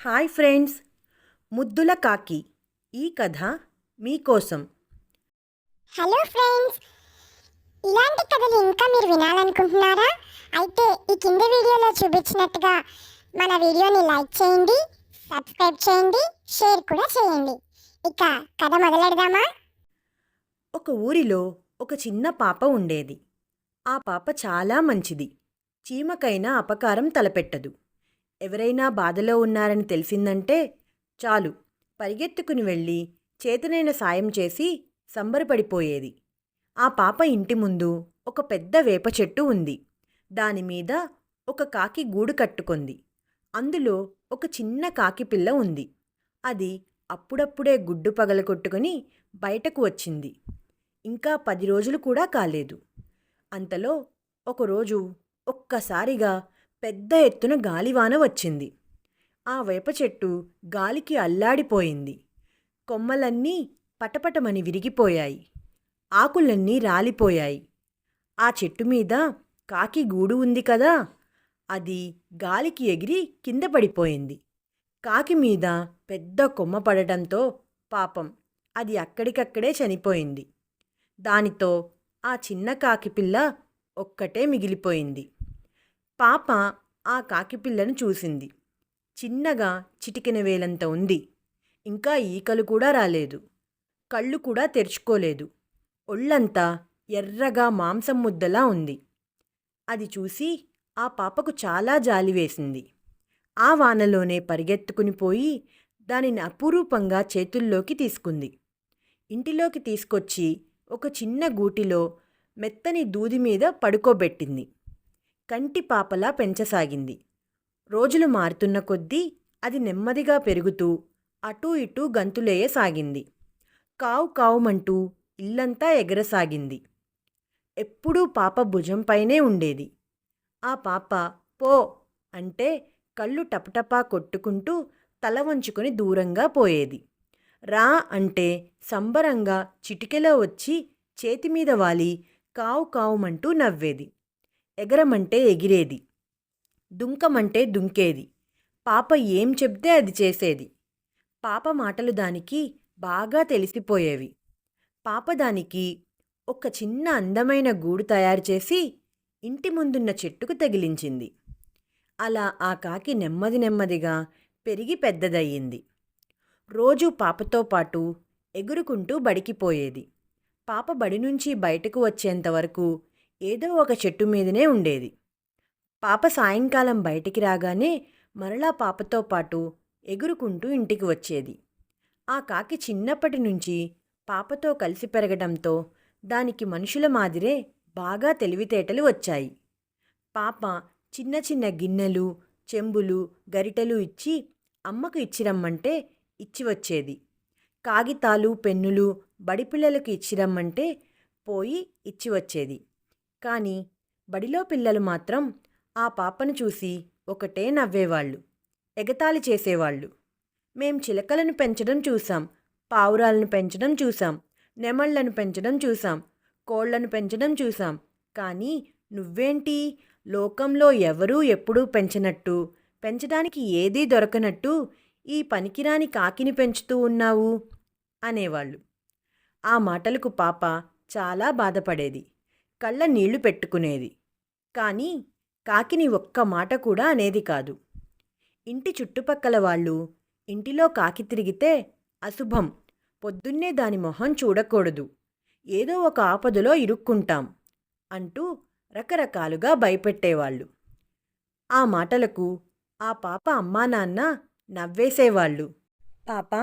Hi friends, ముద్దుల కాకి ఈ కథ మీకోసం. హలో ఫ్రెండ్స్, ఇలాంటి కథలు ఇంకా మీరు వినాలనుకుంటున్నారా? అయితే ఈ కింద వీడియోలో చూపించినట్టుగా మన వీడియోని లైక్ చేయండి, సబ్స్క్రైబ్ చేయండి, షేర్ కూడా చేయండి. ఇక కథ మొదలెడదామా? ఒక ఊరిలో ఒక చిన్న పాప ఉండేది. ఆ పాప చాలా మంచిది. చీమకైనా అపకారం తలపెట్టదు. ఎవరైనా బాధలో ఉన్నారని తెలిసిందంటే చాలు, పరిగెత్తుకుని వెళ్ళి చేతనైన సాయం చేసి సంబరపడిపోయేది. ఆ పాప ఇంటి ముందు ఒక పెద్ద వేప చెట్టు ఉంది. దానిమీద ఒక కాకి గూడు కట్టుకుంది. అందులో ఒక చిన్న కాకి పిల్ల ఉంది. అది అప్పుడప్పుడే గుడ్డు పగలగొట్టుకుని బయటకు వచ్చింది. ఇంకా 10 రోజులు కూడా కాలేదు. అంతలో ఒకరోజు ఒక్కసారిగా పెద్ద ఎత్తున గాలివాన వచ్చింది. ఆ వేప చెట్టు గాలికి అల్లాడిపోయింది. కొమ్మలన్నీ పటపటమని విరిగిపోయాయి. ఆకులన్నీ రాలిపోయాయి. ఆ చెట్టు మీద కాకి గూడు ఉంది కదా, అది గాలికి ఎగిరి కింద పడిపోయింది. కాకి మీద పెద్ద కొమ్మ పడటంతో పాపం అది అక్కడికక్కడే చనిపోయింది. దానితో ఆ చిన్న కాకిపిల్ల ఒక్కటే మిగిలిపోయింది. పాప ఆ కాకిపిల్లను చూసింది. చిన్నగా చిటికెన వేలంత ఉంది. ఇంకా ఈకలు కూడా రాలేదు. కళ్ళు కూడా తెరుచుకోలేదు. ఒళ్ళంతా ఎర్రగా మాంసం ముద్దలా ఉంది. అది చూసి ఆ పాపకు చాలా జాలి వేసింది. ఆ వానలోనే పరిగెత్తుకుని పోయి దానిని అపురూపంగా చేతుల్లోకి తీసుకుంది. ఇంటిలోకి తీసుకొచ్చి ఒక చిన్న గూటిలో మెత్తని దూది మీద పడుకోబెట్టింది. కంటి పాపలా పెంచసాగింది. రోజులు మారుతున్న కొద్దీ అది నెమ్మదిగా పెరుగుతూ అటూ ఇటూ గంతులేయసాగింది. కావు కావుమంటూ ఇల్లంతా ఎగరసాగింది. ఎప్పుడూ పాప భుజంపైనే ఉండేది. ఆ పాప పో అంటే కళ్ళు టపటపా కొట్టుకుంటూ తల వంచుకొని దూరంగా పోయేది. రా అంటే సంబరంగా చిటికెలో వచ్చి చేతిమీద వాలి కావు కావుమంటూ నవ్వేది. ఎగరమంటే ఎగిరేది. దుంకమంటే దుంకేది. పాప ఏం చెప్తే అది చేసేది. పాప మాటలు దానికి బాగా తెలిసిపోయేవి. పాప దానికి ఒక చిన్న అందమైన గూడు తయారు చేసి ఇంటి ముందున్న చెట్టుకు తగిలించింది. అలా ఆ కాకి నెమ్మది నెమ్మదిగా పెరిగి పెద్దదయ్యింది. రోజూ పాపతో పాటు ఎగురుకుంటూ బడికిపోయేది. పాప బడి నుంచి బయటకు వచ్చేంతవరకు ఏదో ఒక చెట్టు మీదనే ఉండేది. పాప సాయంకాలం బయటికి రాగానే మరలా పాపతో పాటు ఎగురుకుంటూ ఇంటికి వచ్చేది. ఆ కాకి చిన్నప్పటి నుంచి పాపతో కలిసి పెరగడంతో దానికి మనుషుల మాదిరే బాగా తెలివితేటలు వచ్చాయి. పాప చిన్న చిన్న గిన్నెలు, చెంబులు, గరిటెలు ఇచ్చి అమ్మకు ఇచ్చిరమ్మంటే ఇచ్చి వచ్చేది. కాగితాలు, పెన్నులు బడిపిల్లలకు ఇచ్చిరమ్మంటే పోయి ఇచ్చి వచ్చేది. కానీ బడిలో పిల్లలు మాత్రం ఆ పాపను చూసి ఒకటే నవ్వేవాళ్ళు, ఎగతాళి చేసేవాళ్ళు. మేం చిలకలను పెంచడం చూసాం, పావురాలను పెంచడం చూసాం, నెమళ్లను పెంచడం చూసాం, కోళ్లను పెంచడం చూసాం. కానీ నువ్వేంటి లోకంలో ఎవరూ ఎప్పుడూ పెంచనట్టు, పెంచడానికి ఏదీ దొరకనట్టు ఈ పనికిరాని కాకిని పెంచుతూ ఉన్నావు అనేవాళ్ళు. ఆ మాటలకు పాప చాలా బాధపడేది. కళ్ళ నీళ్లు పెట్టుకునేది. కానీ కాకిని ఒక్క మాట కూడా అనేది కాదు. ఇంటి చుట్టుపక్కల వాళ్ళు ఇంటిలో కాకి తిరిగితే అశుభం, పొద్దున్నే దాని మొహం చూడకూడదు, ఏదో ఒక ఆపదలో ఇరుక్కుంటాం అంటూ రకరకాలుగా భయపెట్టేవాళ్ళు. ఆ మాటలకు ఆ పాప అమ్మా నాన్న నవ్వేసేవాళ్ళు. పాప,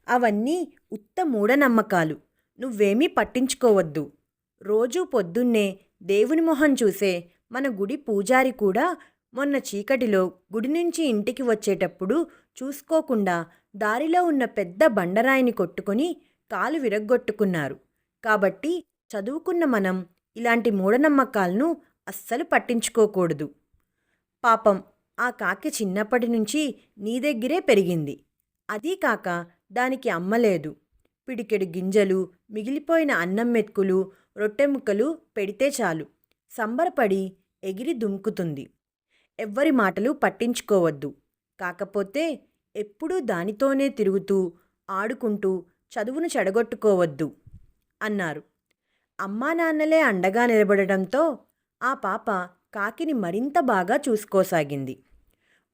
అవన్నీ ఉత్త మూఢనమ్మకాలు, నువ్వేమీ పట్టించుకోవద్దు. రోజూ పొద్దున్నే దేవుని మొహం చూసే మన గుడి పూజారి కూడా మొన్న చీకటిలో గుడి నుంచి ఇంటికి వచ్చేటప్పుడు చూసుకోకుండా దారిలో ఉన్న పెద్ద బండరాయిని కొట్టుకొని కాలు విరగ్గొట్టుకున్నారు. కాబట్టి చదువుకున్న మనం ఇలాంటి మూఢనమ్మకాలను అస్సలు పట్టించుకోకూడదు. పాపం ఆ కాకి చిన్నప్పటి నుంచి నీ దగ్గరే పెరిగింది. అదీ కాక దానికి అమ్మ లేదు. పిడికెడు గింజలు, మిగిలిపోయిన అన్నం మెతుకులు, రొట్టె ముక్కలు పెడితే చాలు సంబరపడి ఎగిరి దుముకుతుంది. ఎవ్వరి మాటలు పట్టించుకోవద్దు. కాకపోతే ఎప్పుడూ దానితోనే తిరుగుతూ ఆడుకుంటూ చదువును చెడగొట్టుకోవద్దు అన్నారు. అమ్మానాన్నలే అండగా నిలబడటంతో ఆ పాప కాకిని మరింత బాగా చూసుకోసాగింది.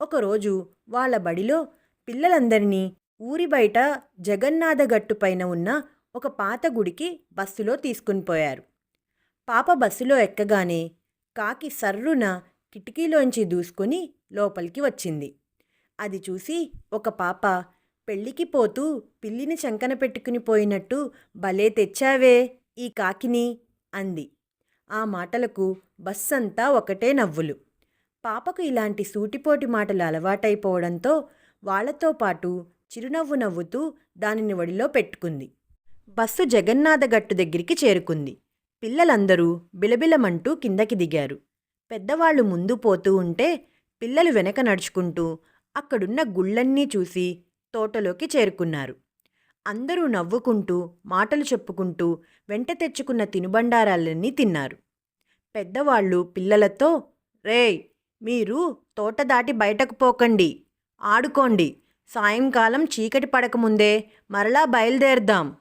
ఒకరోజు వాళ్ళ బడిలో పిల్లలందరినీ ఊరి బయట జగన్నాథ గట్టుపైన ఉన్న ఒక పాత గుడికి బస్సులో తీసుకునిపోయారు. పాప బస్సులో ఎక్కగానే కాకి సర్రున కిటికీలోంచి దూసుకొని లోపలికి వచ్చింది. అది చూసి ఒక పాప, పెళ్ళికి పోతూ పిల్లిని చంకన పెట్టుకుని పోయినట్టు భలే తెచ్చావే ఈ కాకిని అంది. ఆ మాటలకు బస్సంతా ఒకటే నవ్వులు. పాపకు ఇలాంటి సూటిపోటి మాటలు అలవాటైపోవడంతో వాళ్లతో పాటు చిరునవ్వు నవ్వుతూ దానిని ఒడిలో పెట్టుకుంది. బస్సు జగన్నాథ గట్టు దగ్గరికి చేరుకుంది. పిల్లలందరూ బిలబిలమంటూ కిందకి దిగారు. పెద్దవాళ్లు ముందు పోతూ ఉంటే పిల్లలు వెనక నడుచుకుంటూ అక్కడున్న గుళ్ళన్నీ చూసి తోటలోకి చేరుకున్నారు. అందరూ నవ్వుకుంటూ మాటలు చెప్పుకుంటూ వెంట తెచ్చుకున్న తినుబండారాలన్నీ తిన్నారు. పెద్దవాళ్ళు పిల్లలతో, రేయ్, మీరు తోట దాటి బయటకు పోకండి, ఆడుకోండి, సాయంకాలం చీకటి పడకముందే మరలా బయలుదేరదాం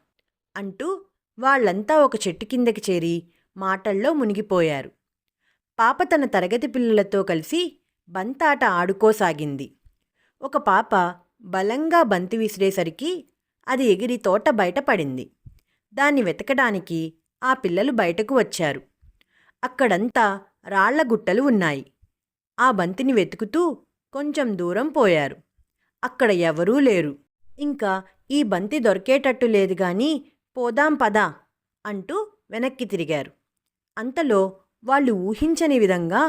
అంటూ వాళ్ళంతా ఒక చెట్టు కిందకి చేరి మాటల్లో మునిగిపోయారు. పాప తన తరగతి పిల్లలతో కలిసి బంతాట ఆడుకోసాగింది. ఒక పాప బలంగా బంతి విసిరేసరికి అది ఎగిరి తోట బయట పడింది. దాన్ని వెతకడానికి ఆ పిల్లలు బయటకు వచ్చారు. అక్కడంతా రాళ్ల గుట్టలు ఉన్నాయి. ఆ బంతిని వెతుకుతూ కొంచెం దూరం పోయారు. అక్కడ ఎవరూ లేరు. ఇంకా ఈ బంతి దొరికేటట్టు లేదు గాని పోదాం పదా అంటూ వెనక్కి తిరిగారు. అంతలో వాళ్ళు ఊహించని విధంగా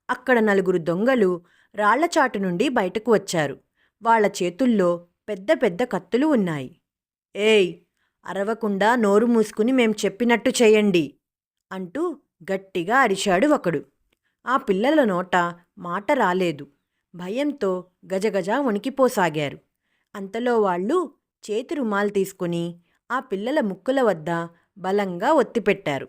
అక్కడ నలుగురు దొంగలు రాళ్లచాటు నుండి బయటకు వచ్చారు. వాళ్ల చేతుల్లో పెద్ద పెద్ద కత్తులు ఉన్నాయి. ఏయ్, అరవకుండా నోరు మూసుకుని మేం చెప్పినట్టు చేయండి అంటూ గట్టిగా అరిచాడు ఒకడు. ఆ పిల్లల నోట మాట రాలేదు. భయంతో గజగజ వణికిపోసాగారు. అంతలో వాళ్ళు చేతి రుమాలు తీసుకుని ఆ పిల్లల ముక్కుల వద్ద బలంగా ఒత్తిపెట్టారు.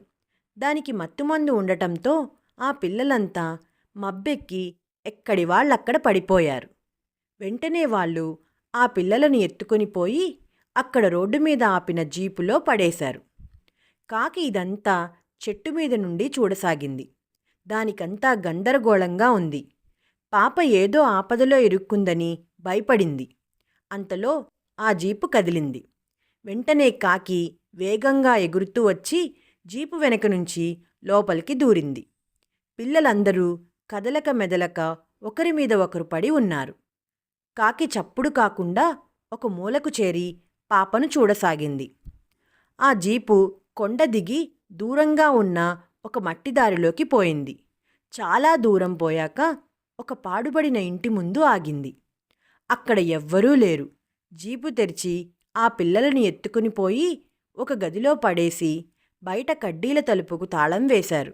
దానికి మత్తుమందు ఉండటంతో ఆ పిల్లలంతా మబ్బెక్కి ఎక్కడి వాళ్ళక్కడ పడిపోయారు. వెంటనే వాళ్ళు ఆ పిల్లలను ఎత్తుకొని పోయి అక్కడ రోడ్డు మీద ఆపిన జీపులో పడేశారు. కాకి ఇదంతా చెట్టు మీద నుండి చూడసాగింది. దానికంతా గందరగోళంగా ఉంది. పాప ఏదో ఆపదలో ఇరుక్కుందని భయపడింది. అంతలో ఆ జీపు కదిలింది. వెంటనే కాకి వేగంగా ఎగురుతూ వచ్చి జీపు వెనక నుంచి లోపలికి దూరింది. పిల్లలందరూ కదలక మెదలక ఒకరి మీద ఒకరు పడి ఉన్నారు. కాకి చప్పుడు కాకుండా ఒక మూలకు చేరి పాపను చూడసాగింది. ఆ జీపు కొండ దిగి దూరంగా ఉన్న ఒక మట్టిదారిలోకి పోయింది. చాలా దూరం పోయాక ఒక పాడుబడిన ఇంటి ముందు ఆగింది. అక్కడ ఎవ్వరూ లేరు. జీపు తెరిచి ఆ పిల్లలను ఎత్తుకుని పోయి ఒక గదిలో పడేసి బయట కడ్డీల తలుపుకు తాళం వేశారు.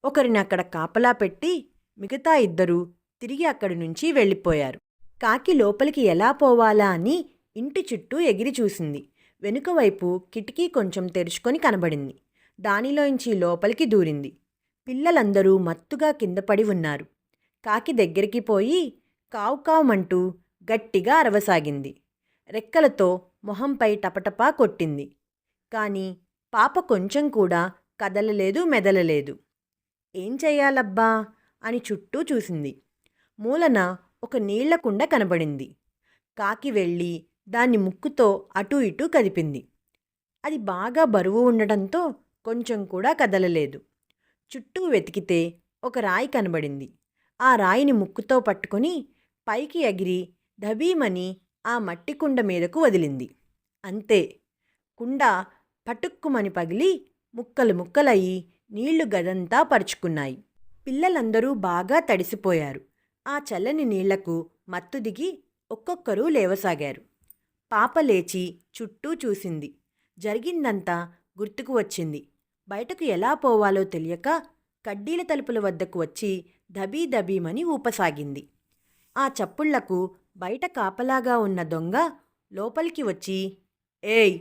ఒకరిని అక్కడ కాపలా పెట్టి మిగతా ఇద్దరూ తిరిగి అక్కడి నుంచి వెళ్ళిపోయారు. కాకి లోపలికి ఎలా పోవాలా అని ఇంటి చుట్టూ ఎగిరి చూసింది. వెనుకవైపు కిటికీ కొంచెం తెరుచుకొని కనబడింది. దానిలోంచి లోపలికి దూరింది. పిల్లలందరూ మత్తుగా కిందపడి ఉన్నారు. కాకి దగ్గరికి పోయి కావు కావుమంటూ గట్టిగా అరవసాగింది. రెక్కలతో మొహంపై టపటపా కొట్టింది. కాని పాప కొంచెం కూడా కదలలేదు, మెదలలేదు. ఏం చెయ్యాలబ్బా అని చుట్టూ చూసింది. మూలన ఒక నీళ్ల కుండ కనబడింది. కాకి వెళ్ళి దాన్ని ముక్కుతో అటూ ఇటూ కదిపింది. అది బాగా బరువు ఉండడంతో కొంచెం కూడా కదలలేదు. చుట్టూ వెతికితే ఒక రాయి కనబడింది. ఆ రాయిని ముక్కుతో పట్టుకొని పైకి ఎగిరి ధబీమని ఆ మట్టి కుండ మీదకు వదిలింది. అంతే, కుండ పటుక్కుమని పగిలి ముక్కలు ముక్కలయ్యి నీళ్లు గదంతా పరుచుకున్నాయి. పిల్లలందరూ బాగా తడిసిపోయారు. ఆ చల్లని నీళ్లకు మత్తు దిగి ఒక్కొక్కరూ లేవసాగారు. పాప లేచి చుట్టూ చూసింది. జరిగిందంతా గుర్తుకు వచ్చింది. బయటకు ఎలా పోవాలో తెలియక కడ్డీల తలుపుల వద్దకు వచ్చి దబీ దబీమని ఊపసాగింది. ఆ చప్పుళ్లకు బయట కాపలాగా ఉన్న దొంగ లోపలికి వచ్చి, ఏయ్,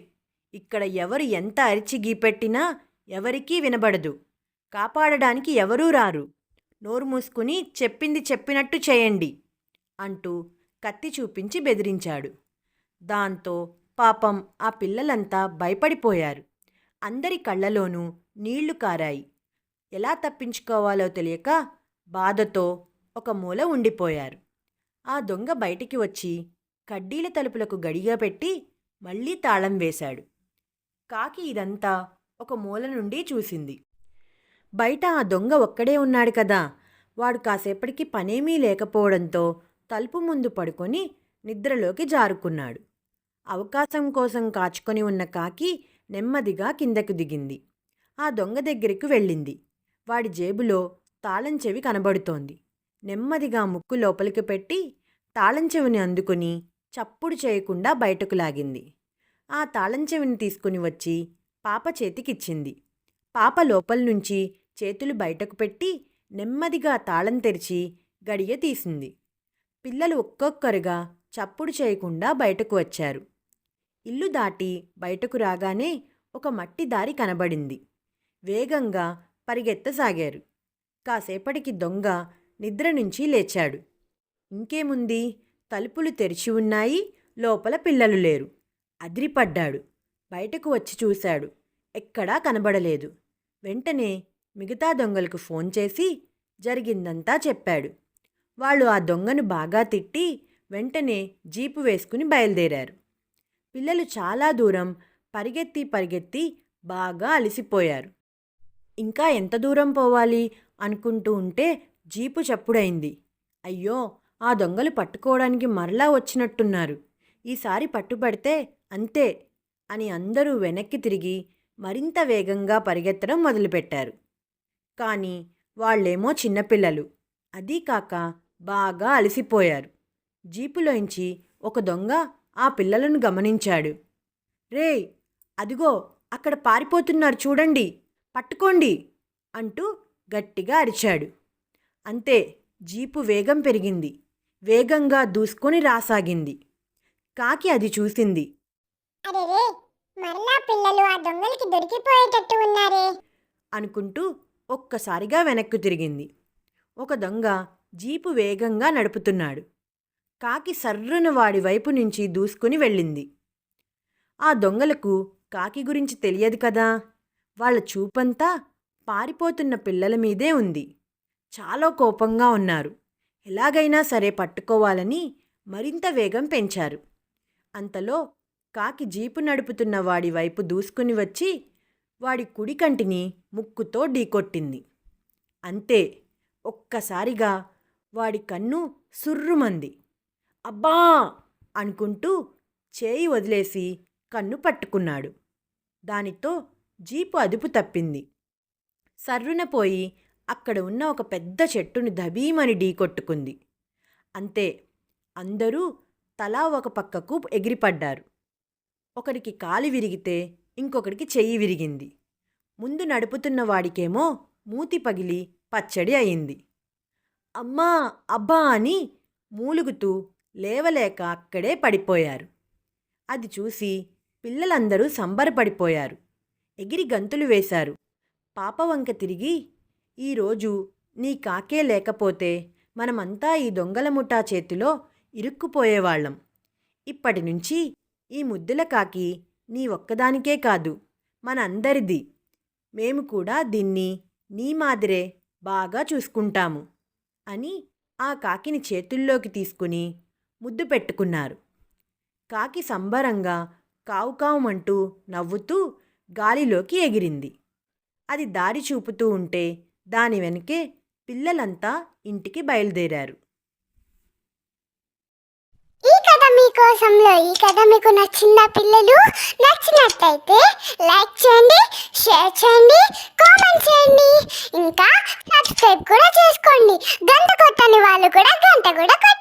ఇక్కడ ఎవరు ఎంత అరిచి గీపెట్టినా ఎవరికీ వినబడదు. కాపాడడానికి ఎవరూ రారు. నోరు మూసుకుని చెప్పింది చెప్పినట్టు చేయండి అంటూ కత్తి చూపించి బెదిరించాడు. దాంతో పాపం ఆ పిల్లలంతా భయపడిపోయారు. అందరి కళ్ళలోనూ నీళ్లు కారాయి. ఎలా తప్పించుకోవాలో తెలియక బాధతో ఒక మూల ఉండిపోయారు. ఆ దొంగ బయటికి వచ్చి కడ్డీల తలుపులకు గడియ పెట్టి మళ్ళీ తాళం వేశాడు. కాకి ఇదంతా ఒక మూల నుండి చూసింది. బయట ఆ దొంగ ఒక్కడే ఉన్నాడు కదా. వాడు కాసేపటికి పనేమీ లేకపోవడంతో తలుపు ముందు పడుకొని నిద్రలోకి జారుకున్నాడు. అవకాశం కోసం కాచుకొని ఉన్న కాకి నెమ్మదిగా కిందకు దిగింది. ఆ దొంగ దగ్గరికి వెళ్ళింది. వాడి జేబులో తాళం చెవి కనబడుతోంది. నెమ్మదిగా ముక్కు లోపలికి పెట్టి తాళం చెవిని అందుకుని చప్పుడు చేయకుండా బయటకు లాగింది. ఆ తాళం చెవిని తీసుకుని వచ్చి పాప చేతికిచ్చింది. పాప లోపల నుంచి చేతులు బయటకు పెట్టి నెమ్మదిగా తాళం తెరిచి గడియ తీసింది. పిల్లలు ఒక్కొక్కరుగా చప్పుడు చేయకుండా బయటకు వచ్చారు. ఇల్లు దాటి బయటకు రాగానే ఒక మట్టి దారి కనబడింది. వేగంగా పరిగెత్తసాగారు. కాసేపటికి దొంగ నిద్ర నుంచి లేచాడు. ఇంకేముంది, తలుపులు తెరిచి ఉన్నాయి, లోపల పిల్లలు లేరు. అదిరిపడ్డాడు. బయటకు వచ్చి చూశాడు. ఎక్కడా కనబడలేదు. వెంటనే మిగతా దొంగలకు ఫోన్ చేసి జరిగిందంతా చెప్పాడు. వాళ్ళు ఆ దొంగను బాగా తిట్టి వెంటనే జీపు వేసుకుని బయలుదేరారు. పిల్లలు చాలా దూరం పరిగెత్తి బాగా అలసిపోయారు. ఇంకా ఎంత దూరం పోవాలి అనుకుంటూ ఉంటే జీపు చప్పుడైంది. అయ్యో, ఆ దొంగలు పట్టుకోవడానికి మరలా వచ్చినట్టున్నారు. ఈసారి పట్టుబడితే అంతే అని అందరూ వెనక్కి తిరిగి మరింత వేగంగా పరిగెత్తడం మొదలుపెట్టారు. కానీ వాళ్ళేమో చిన్నపిల్లలు. అదీ కాక బాగా అలసిపోయారు. జీపులోంచి ఒక దొంగ ఆ పిల్లలను గమనించాడు. రేయ్, అదిగో అక్కడ పారిపోతున్నారు చూడండి, పట్టుకోండి అంటూ గట్టిగా అరిచాడు. అంతే, జీపు వేగం పెరిగింది. వేగంగా దూసుకొని రాసాగింది. కాకి అది చూసింది. అరెరే, మరలా పిల్లలు ఆ దొంగలకి దొరికిపోయేటట్టు ఉన్నారే అనుకుంటూ ఒక్కసారిగా వెనక్కు తిరిగింది. ఒక దొంగ జీపు వేగంగా నడుపుతున్నాడు. కాకి సర్రున వాడి వైపు నుంచి దూసుకుని వెళ్ళింది. ఆ దొంగలకు కాకి గురించి తెలియదు కదా. వాళ్ళ చూపంతా పారిపోతున్న పిల్లల మీదే ఉంది. చాలా కోపంగా ఉన్నారు. ఎలాగైనా సరే పట్టుకోవాలని మరింత వేగం పెంచారు. అంతలో కాకి జీపు నడుపుతున్న వాడి వైపు దూసుకుని వచ్చి వాడి కుడి కంటిని ముక్కుతో ఢీకొట్టింది. అంతే, ఒక్కసారిగా వాడి కన్ను సుర్రుమంది. అబ్బా అనుకుంటూ చేయి వదిలేసి కన్ను పట్టుకున్నాడు. దానితో జీపు అదుపు తప్పింది. సర్రున పోయి అక్కడ ఉన్న ఒక పెద్ద చెట్టును దబీమని ఢీకొట్టుకుంది. అంతే, అందరూ తలా ఒక పక్కకు ఎగిరిపడ్డారు. ఒకడికి కాలు విరిగితే ఇంకొకడికి చెయ్యి విరిగింది. ముందు నడుపుతున్న వాడికేమో మూతి పగిలి పచ్చడి అయింది. అమ్మా అబ్బా అని మూలుగుతూ లేవలేక అక్కడే పడిపోయారు. అది చూసి పిల్లలందరూ సంబరపడిపోయారు. ఎగిరి గంతులు వేశారు. పాప వంక తిరిగి, ఈరోజు నీ కాకే లేకపోతే మనమంతా ఈ దొంగల ముఠా చేతిలో ఇరుక్కుపోయేవాళ్ళం. ఇప్పటి నుంచి ఈ ముద్దుల కాకి నీ ఒక్కదానికే కాదు, మన అందరిది. మేము కూడా దీన్ని నీ మాదిరే బాగా చూసుకుంటాము అని ఆ కాకిని చేతుల్లోకి తీసుకుని ముద్దు పెట్టుకున్నారు. కాకి సంబరంగా కావుకావుమంటూ నవ్వుతూ గాలిలోకి ఎగిరింది. అది దారి చూపుతూ ఉంటే దాని వెనకే పిల్లలంతా ఇంటికి బయలుదేరారు. ఈ కథ మీకోసంలో ఈ కథ మీకు నచ్చిందా పిల్లలు? నచ్చినట్లయితే లైక్ చేయండి, షేర్ చేయండి, కామెంట్ చేయండి, ఇంకా సబ్స్క్రైబ్ కూడా చేసుకోండి. గంట కొట్టని వాళ్ళు కూడా గంట కూడా కొట్టండి.